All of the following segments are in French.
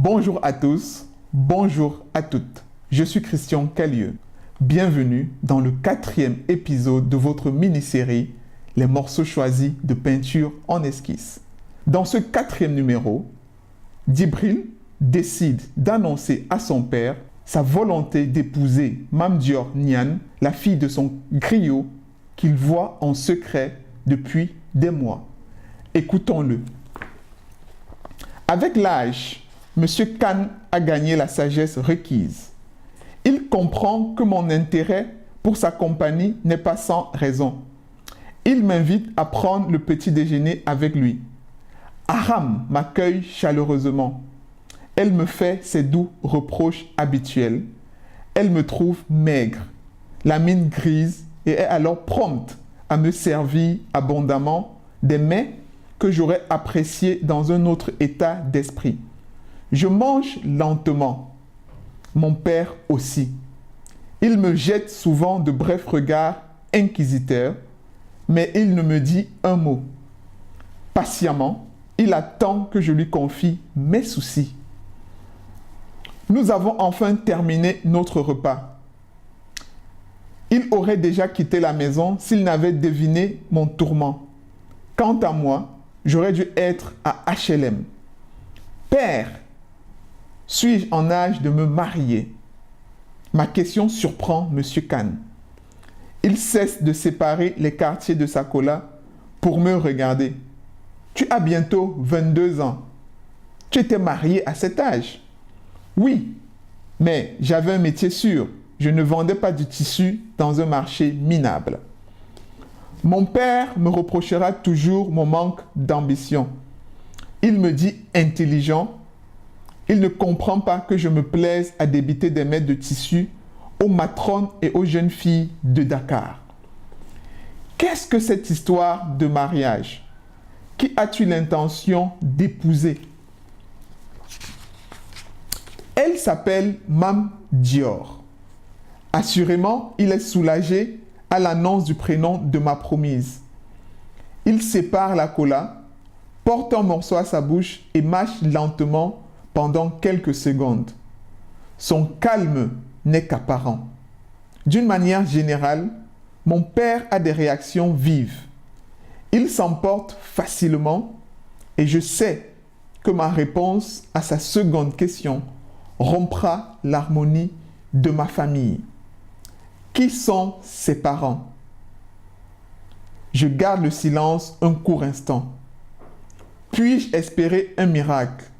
Bonjour à tous, bonjour à toutes. Je suis Christian Calieux. Bienvenue dans le 4e épisode de votre mini-série Les morceaux choisis de peinture en esquisse. Dans ce 4e numéro, Djibril décide d'annoncer à son père sa volonté d'épouser Mame Dior Niane, la fille de son griot qu'il voit en secret depuis des mois. Écoutons-le. Avec l'âge, M. Khan a gagné la sagesse requise. Il comprend que mon intérêt pour sa compagnie n'est pas sans raison. Il m'invite à prendre le petit déjeuner avec lui. Aram m'accueille chaleureusement. Elle me fait ses doux reproches habituels. Elle me trouve maigre, la mine grise et est alors prompte à me servir abondamment des mets que j'aurais appréciés dans un autre état d'esprit. Je mange lentement. Mon père aussi. Il me jette souvent de brefs regards inquisiteurs, mais il ne me dit un mot. Patiemment, il attend que je lui confie mes soucis. Nous avons enfin terminé notre repas. Il aurait déjà quitté la maison s'il n'avait deviné mon tourment. Quant à moi, j'aurais dû être à HLM. Père, suis-je en âge de me marier? Ma question surprend M. Khan. Il cesse de séparer les quartiers de sa cola pour me regarder. Tu as bientôt 22 ans. Tu étais marié à cet âge? Oui, mais j'avais un métier sûr. Je ne vendais pas du tissu dans un marché minable. Mon père me reprochera toujours mon manque d'ambition. Il me dit intelligent. Il ne comprend pas que je me plaise à débiter des mètres de tissu aux matrones et aux jeunes filles de Dakar. Qu'est-ce que cette histoire de mariage? Qui as-tu l'intention d'épouser? Elle s'appelle Mame Dior. Assurément, il est soulagé à l'annonce du prénom de ma promise. Il sépare la cola, porte un morceau à sa bouche et mâche lentement pendant quelques secondes. Son calme n'est qu'apparent. D'une manière générale, mon père a des réactions vives. Il s'emporte facilement et je sais que ma réponse à sa seconde question rompra l'harmonie de ma famille. Qui sont ses parents? Je garde le silence un court instant. Puis-je espérer un miracle?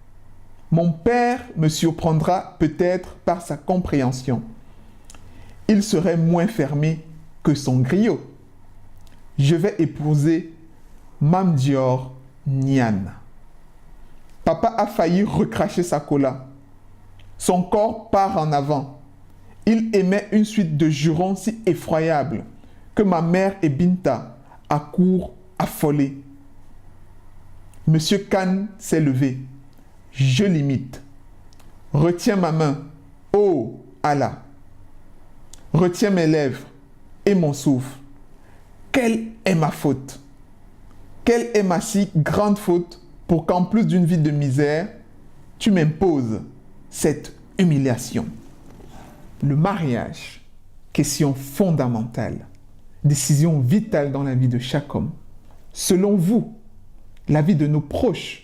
Mon père me surprendra peut-être par sa compréhension. Il serait moins fermé que son griot. Je vais épouser Mame Dior Niane. Papa a failli recracher sa cola. Son corps part en avant. Il émet une suite de jurons si effroyables que ma mère et Binta accourent affolées. Monsieur Khan s'est levé. Je l'imite. Retiens ma main, ô Allah. Retiens mes lèvres et mon souffle. Quelle est ma faute? Quelle est ma si grande faute pour qu'en plus d'une vie de misère, tu m'imposes cette humiliation? Le mariage, question fondamentale, décision vitale dans la vie de chaque homme. Selon vous, la vie de nos proches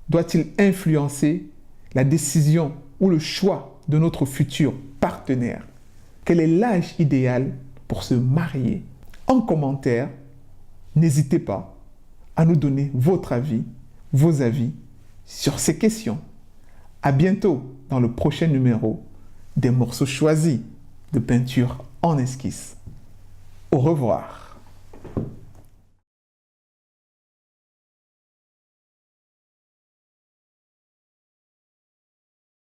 doit-il influencer la décision ou le choix de notre futur partenaire? Quel est l'âge idéal pour se marier? En commentaire, n'hésitez pas à nous donner votre avis, vos avis sur ces questions. À bientôt dans le prochain numéro des morceaux choisis de peinture en esquisse. Au revoir.